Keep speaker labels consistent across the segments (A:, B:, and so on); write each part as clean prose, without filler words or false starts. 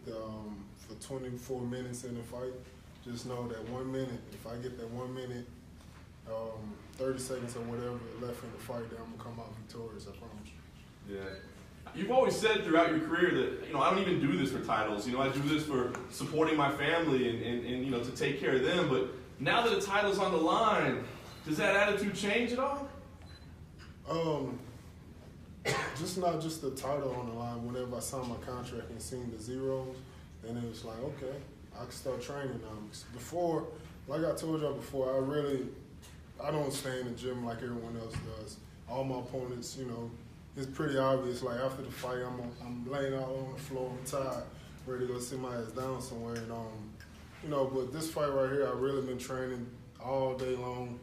A: for 24 minutes in a fight, just know that 1 minute, if I get that 1 minute, 30 seconds or whatever left in the fight, then I'm gonna come out victorious, I promise you.
B: Yeah. You've always said throughout your career that, I don't even do this for titles. I do this for supporting my family and to take care of them. But now that the title's on the line, does that attitude change at all?
A: Just not just the title on the line. Whenever I signed my contract and seen the zeros, then it was like, okay, I can start training now. Before, like I told y'all before, I don't stay in the gym like everyone else does. All my opponents, it's pretty obvious. Like after the fight, I'm laying out on the floor, I'm tired, ready to go sit my ass down somewhere. And but this fight right here, I've really been training all day long,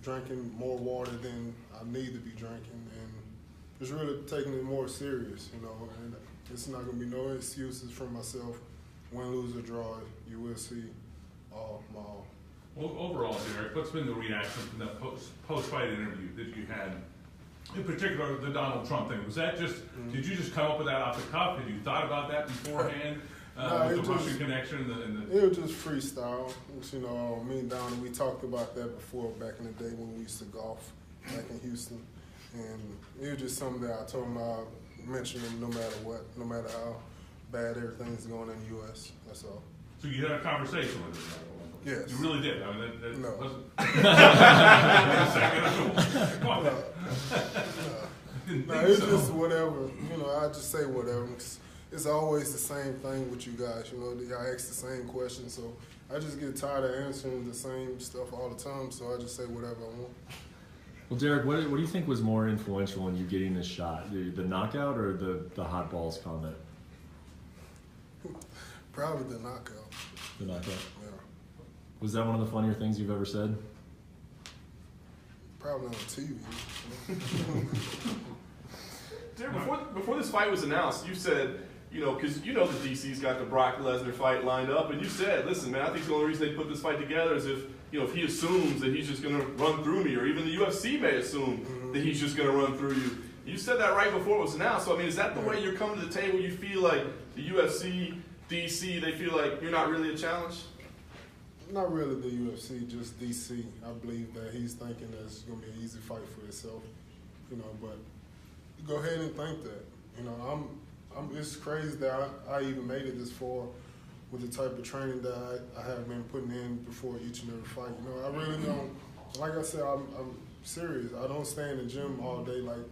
A: drinking more water than I need to be drinking, and just really taking it more serious. And it's not gonna be no excuses for myself. Win, lose, or draw, you will see all my all.
C: Well, overall, Derrick, what's been the reaction from that post-fight interview that you had? In particular, the Donald Trump thing. Was that just, did you just come up with that off the cuff? Had you thought about that beforehand? With the Russian connection?
A: It was just freestyle. Me and Donald, we talked about that before back in the day when we used to golf back in Houston. And it was just something that I told him I'd mention him no matter what, no matter how bad everything's going in the U.S. That's all.
C: So you had a conversation with him?
A: Yes.
C: You really did? I mean, that
A: no.
C: wasn't...
A: No, it's just whatever. I just say whatever. It's always the same thing with you guys. I ask the same questions, so I just get tired of answering the same stuff all the time, so I just say whatever I want.
D: Well, Derrick, what do you think was more influential in you getting this shot? The knockout or the hot balls comment?
A: Probably the knockout.
D: The knockout?
A: Yeah.
D: Was that one of the funnier things you've ever said?
A: Probably on TV.
B: Derrick, before this fight was announced, you said, because the DC's got the Brock Lesnar fight lined up, and you said, listen, man, I think the only reason they put this fight together is if he assumes that he's just going to run through me, or even the UFC may assume that he's just going to run through you. You said that right before it was announced. So, is that the way you're coming to the table? You feel like the UFC, DC, they feel like you're not really a challenge?
A: Not really the UFC, just DC. I believe that he's thinking that it's going to be an easy fight for himself, but go ahead and think that. It's crazy that I even made it this far with the type of training that I have been putting in before each and every fight. I really don't, like I said, I'm serious. I don't stay in the gym all day like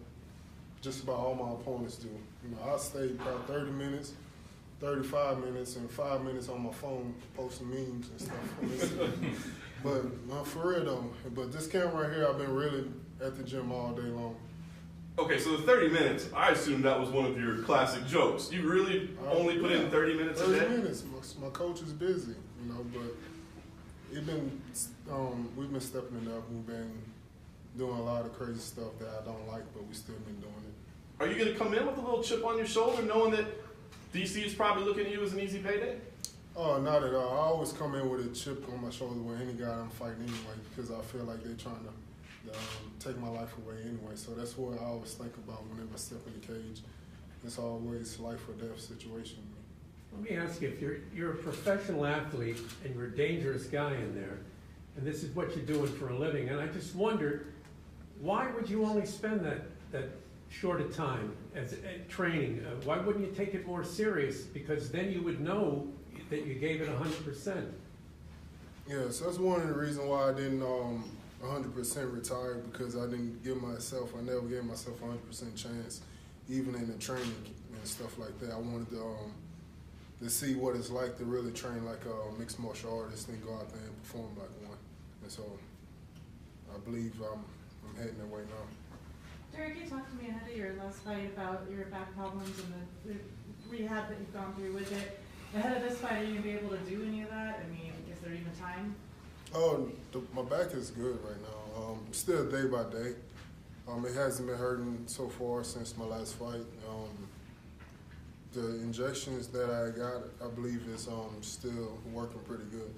A: just about all my opponents do. I stay about 30 minutes, 35 minutes, and 5 minutes on my phone posting memes and stuff. But for real though, but this camp right here, I've been really at the gym all day long.
B: Okay, so the 30 minutes, I assume that was one of your classic jokes. You really only put in 30 minutes a day?
A: 30 minutes. My coach is busy, but we've been stepping it up. We've been doing a lot of crazy stuff that I don't like, but we still been doing it.
B: Are you going to come in with a little chip on your shoulder, knowing that DC is probably looking at you as an easy payday?
A: Oh, not at all. I always come in with a chip on my shoulder with any guy I'm fighting anyway, because I feel like they're trying to take my life away anyway. So that's what I always think about whenever I step in the cage. It's always life or death situation.
E: Let me ask you, if you're a professional athlete and you're a dangerous guy in there, and this is what you're doing for a living, and I just wondered, why would you only spend that short a time as training? Why wouldn't you take it more serious? Because then you would know that you gave it 100%.
A: Yeah, so that's one of the reasons why I didn't 100% retire, because I didn't give myself, I never gave myself a 100% chance, even in the training and stuff like that. I wanted to see what it's like to really train like a mixed martial artist and go out there and perform like one. And so I believe I'm heading that way now.
F: Derrick, you talked to me ahead of your last fight about your back problems and the rehab that you've gone through with it. Ahead of this fight, are you going to be able to do any of that? Is there even time?
A: Oh, my back is good right now. Still day by day. It hasn't been hurting so far since my last fight. The injections that I got, I believe, is still working pretty good.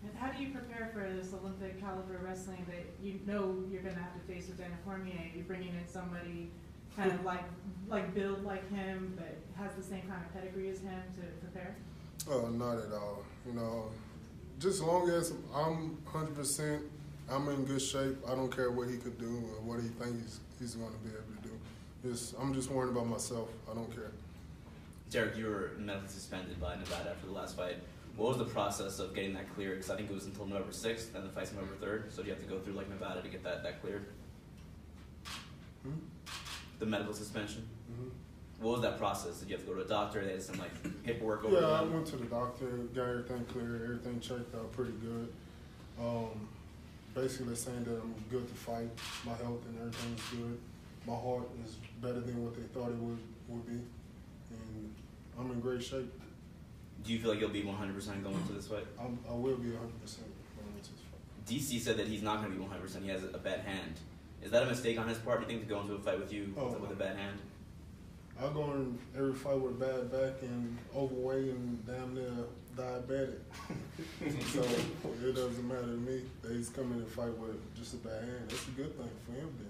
F: And how do you prepare for this Olympic caliber wrestling that you're going to have to face with Daniel Cormier? You're bringing in somebody kind of like build like him, but has the same kind of pedigree as him to prepare?
A: Oh, not at all. You know, just as long as I'm 100%, I'm in good shape. I don't care what he could do or what he thinks he's going to be able to do. I'm just worrying about myself. I don't care.
G: Derrick, you were medically suspended by Nevada after the last fight. What was the process of getting that cleared? Because I think it was until November 6th, and the fight's November 3rd. So do you have to go through like Nevada to get that cleared? The medical suspension? What was that process? Did you have to go to a doctor? They had some like paperwork over?
A: Yeah, I went to the doctor, got everything cleared, everything checked out pretty good. Basically saying that I'm good to fight, my health and everything's good. My heart is better than what they thought it would be, and I'm in great shape.
G: Do you feel like you'll be 100% going into this fight?
A: I will be 100% going into this fight.
G: DC said that he's not going to be 100%. He has a bad hand. Is that a mistake on his part, do you think, to go into a fight with you with a bad hand?
A: I go in every fight with a bad back and overweight and damn near diabetic. So it doesn't matter to me that he's coming to fight with just a bad hand. That's a good thing for him then.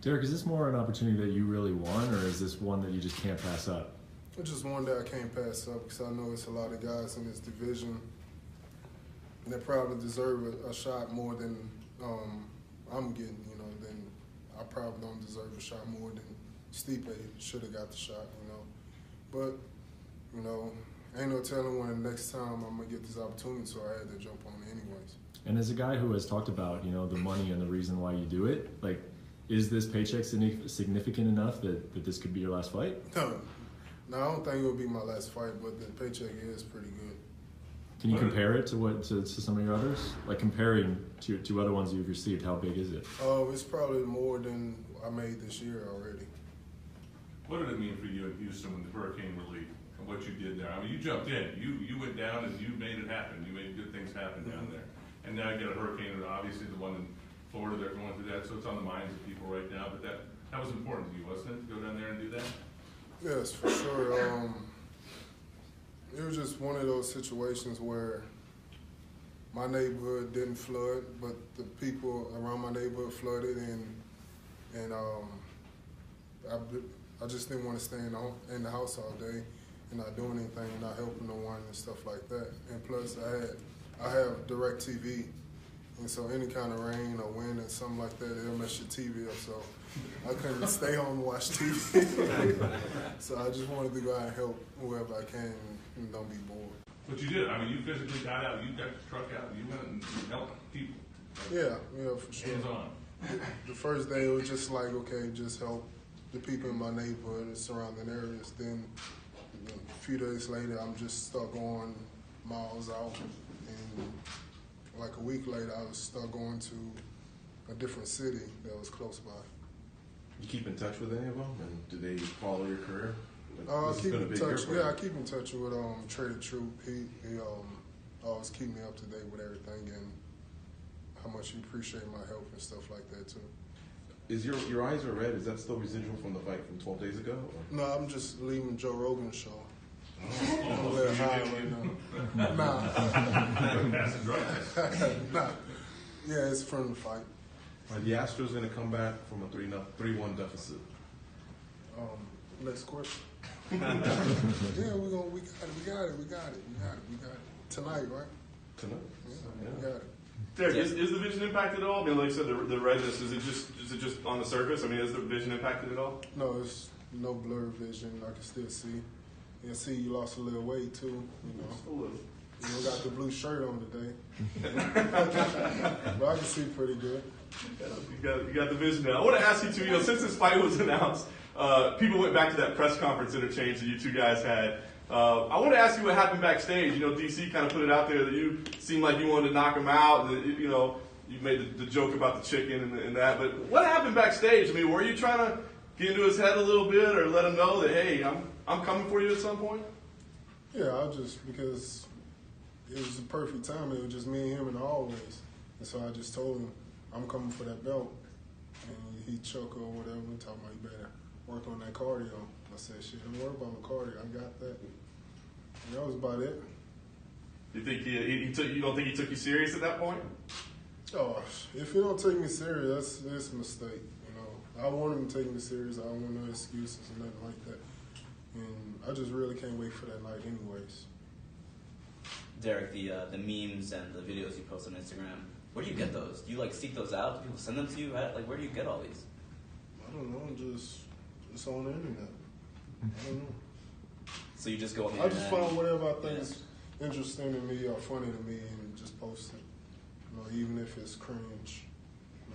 D: Derrick, is this more an opportunity that you really want, or is this one that you just can't pass up?
A: It's just one that I can't pass up because I know it's a lot of guys in this division that probably deserve a shot more than I'm getting, you know, then I probably don't deserve a shot more than Stipe should have got the shot, you know. But, you know, ain't no telling when the next time I'm going to get this opportunity, so I had to jump on it anyways.
D: And as a guy who has talked about, you know, the money and the reason why you do it, like, is this paycheck significant enough that this could be your last fight?
A: No, I don't think it will be my last fight, but the paycheck is pretty good.
D: Can you compare it to some of your others? Like comparing to other ones you've received, how big is it?
A: It's probably more than I made this year already.
C: What did it mean for you in Houston when the hurricane relief and what you did there? I mean, you jumped in. You went down and you made it happen. You made good things happen down there. And now you got a hurricane, and obviously the one in Florida, they're going through that, so it's on the minds of people right now. But that was important to you, wasn't it, to go down there and do that?
A: Yes, for sure. It was just one of those situations where my neighborhood didn't flood, but the people around my neighborhood flooded, and I just didn't want to stay in the house all day and not doing anything, and not helping no one and stuff like that. And plus, I have DirecTV, and so any kind of rain or wind or something like that, it'll mess your TV up. So I couldn't stay home and watch TV. So I just wanted to go out and help whoever I can and don't be bored.
C: But you did. I mean, you physically got out. You got the truck out. You went and helped people.
A: Yeah, for sure.
C: Hands on.
A: The first day it was just like, okay, just help the people in my neighborhood and surrounding areas. Then a few days later, I'm just stuck going miles out, and like a week later, I was stuck going to a different city that was close by.
H: You keep in touch with any of them, and do they follow your career?
A: I keep in touch. Yeah, I keep in touch with Trader Troop. He always keep me up to date with everything and how much he appreciate my help and stuff like that too.
H: Is your eyes are red? Is that still residual from the fight from 12 days ago? Or?
A: No, I'm just leaving Joe Rogan's show. I'm a little high right now. Nah. Yeah, it's from the fight.
H: The Astros going to come back from a 3-1 deficit.
A: Next question. Yeah, we got it. Tonight, right?
H: Tonight?
A: Yeah, we got it.
B: Derrick, is the vision impacted at all? I mean, like you said, the redness, is it just on the surface? I mean, is the vision impacted at all?
A: No, it's no blurred vision. I can still see. You can see you lost a little weight too. You know,
B: Just a little.
A: you don't got the blue shirt on today, but I can see pretty good.
B: Yeah, you got the vision now. I want to ask you too. Since this fight was announced, people went back to that press conference interchange that you two guys had. I want to ask you what happened backstage. DC kind of put it out there that you seemed like you wanted to knock him out. You made the joke about the chicken and that. But what happened backstage? I mean, were you trying to get into his head a little bit or let him know that, hey, I'm coming for you at some point?
A: Yeah, because it was the perfect time. It was just me and him in the hallways. And so I just told him, I'm coming for that belt. And he chuckled or whatever, talking about you better work on that cardio. I said, shit, don't worry about my cardio. I got that. And that was about it.
B: You think you don't think he took you serious at that point?
A: Oh, if you don't take me serious, that's a mistake. I want him to take me serious. I don't want no excuses or nothing like that. And I just really can't wait for that night anyways.
G: Derrick, the memes and the videos you post on Instagram, where do you get those? Do you like seek those out? Do people send them to you? Like, where do you get all these?
A: I don't know, just on the internet. I don't know.
G: So you just go on the
A: I
G: internet?
A: just find whatever I think is interesting to me or funny to me and just post it. You know, even if it's cringe,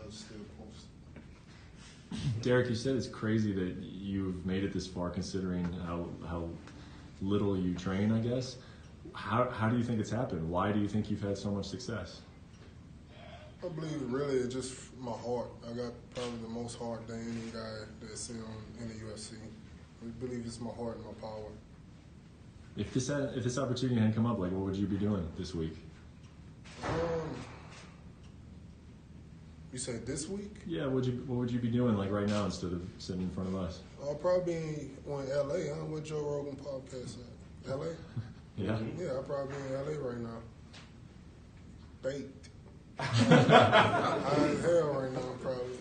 A: I'll still post it.
D: Derrick, you said it's crazy that you've made it this far considering how little you train, I guess. How do you think it's happened? Why do you think you've had so much success?
A: I believe really it's just my heart. I got probably the most heart than any guy that's in the UFC. I believe it's my heart and my power.
D: If this opportunity hadn't come up, like, what would you be doing this week?
A: You said this week?
D: Yeah, what would you be doing like right now instead of sitting in front of us?
A: I'll probably be on LA. Huh? Where Joe Rogan podcast at? LA?
D: Yeah.
A: Yeah, I'll probably be in LA right now. Baked. I'm in hell right now, probably.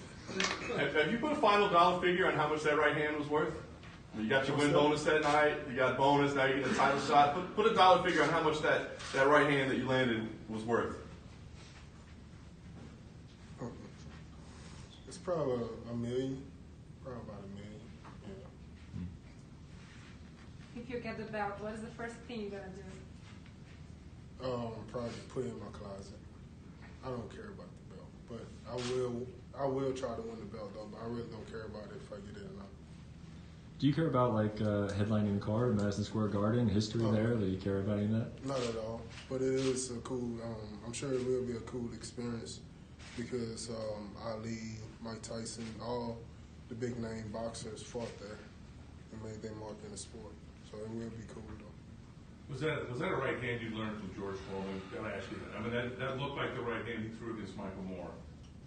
B: Have you put a final dollar figure on how much that right hand was worth? You got your win bonus that night. You got bonus. Now you're getting a title shot. Put a dollar figure on how much that right hand that you landed was worth.
A: It's probably a million. Probably about $1 million. Yeah.
I: If you get the belt, what is the first thing you're gonna do?
A: Probably put it in my closet. I don't care about the belt, but I will try to win the belt though. But I really don't care about it if I get it or not.
D: Do you care about like headlining the card at Madison Square Garden, history there? Do you care about any of that?
A: Not at all, but it is a cool. I'm sure it will be a cool experience because Ali, Mike Tyson, all the big name boxers fought there and made their mark in the sport. So it will be cool though.
C: Was that a right hand you learned from George Foreman? Gotta ask you that. I mean, that looked like the right hand he threw against Michael Moore.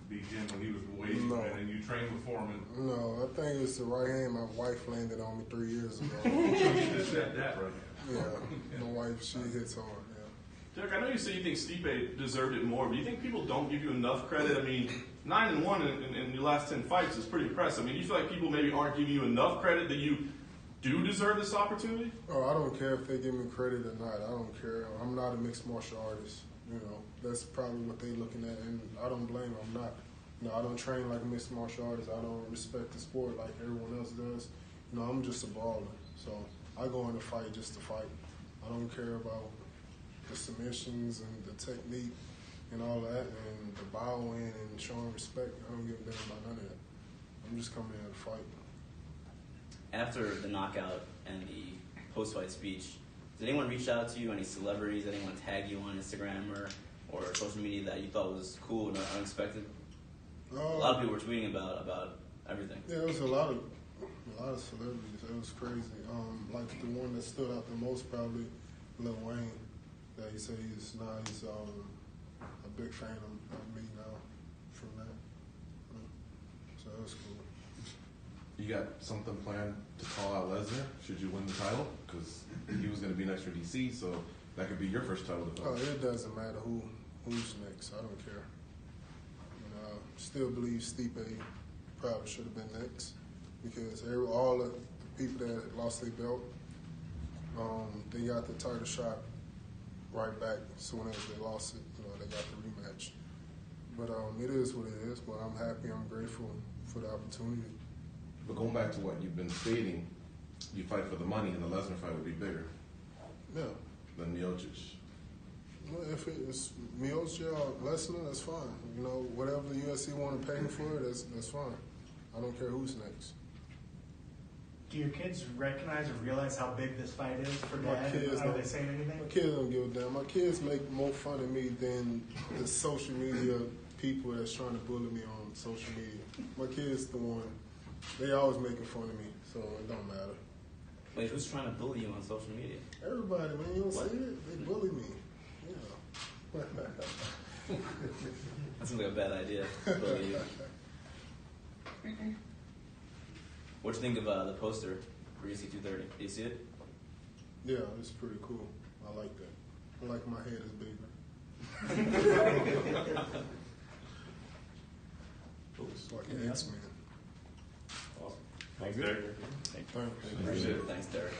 C: Beat him when he was waiting,
A: No.
C: and you trained with Foreman.
A: No, I think it's the right hand my wife landed on me 3 years ago.
C: So you just said that right hand.
A: Yeah, my wife, she hits hard, yeah.
B: Derrick, I know you say you think Stipe deserved it more, but do you think people don't give you enough credit? I mean, 9-1 in your last 10 fights is pretty impressive. I mean, do you feel like people maybe aren't giving you enough credit that you do deserve this opportunity?
A: Oh, I don't care if they give me credit or not. I don't care. I'm not a mixed martial artist. You know, that's probably what they're looking at, and I don't blame them. I'm not. You know, I don't train like a mixed martial artist. I don't respect the sport like everyone else does. You know, I'm just a brawler. So I go in to fight just to fight. I don't care about the submissions and the technique and all that, and the bowing and showing respect. I don't give a damn about none of that. I'm just coming in to fight.
G: After the knockout and the post-fight speech, did anyone reach out to you? Any celebrities? Anyone tag you on Instagram or social media that you thought was cool and unexpected? A lot of people were tweeting about everything.
A: Yeah, there was a lot of celebrities. It was crazy. Like the one that stood out the most, probably Lil Wayne. That he said he's a big fan of me now from that. So that was cool.
H: You got something planned to call out Lesnar should you win the title? Because he was going to be next for DC, so that could be your first title
A: Oh,
H: defense.
A: it doesn't matter who's next. I don't care. Still believe Stipe probably should have been next because all the people that lost their belt, they got the title shot right back as soon as they lost it. You know, they got the rematch. But it is what it is. But I'm happy. I'm grateful for the opportunity.
H: But going back to what you've been stating, you fight for the money, and the Lesnar fight would be bigger
A: Yeah.
H: than Miocic.
A: Well, if it's Miocic or Lesnar, that's fine. You know, whatever the UFC want to pay me for, that's fine. I don't care who's next.
J: Do your kids recognize or realize how big this fight is for
A: My
J: Dad?
A: kids
J: Are
A: don't.
J: they saying anything?
A: My kids don't give a damn. My kids make more fun of me than the social media people that's trying to bully me on social media. My kids, the one, they always making fun of me, so it don't matter.
G: Wait, who's trying to bully you on social media?
A: Everybody, man, you don't see it? They bully me. Yeah.
G: That seems like a bad idea. Bully you. What'd you think of the poster for EC 230? Do you see it?
A: Yeah, it's pretty cool. I like that. I like my head is bigger. It's like an X-Men.
B: Thanks, Derrick.
A: Thank you.
G: Appreciate it. Thanks, Derrick.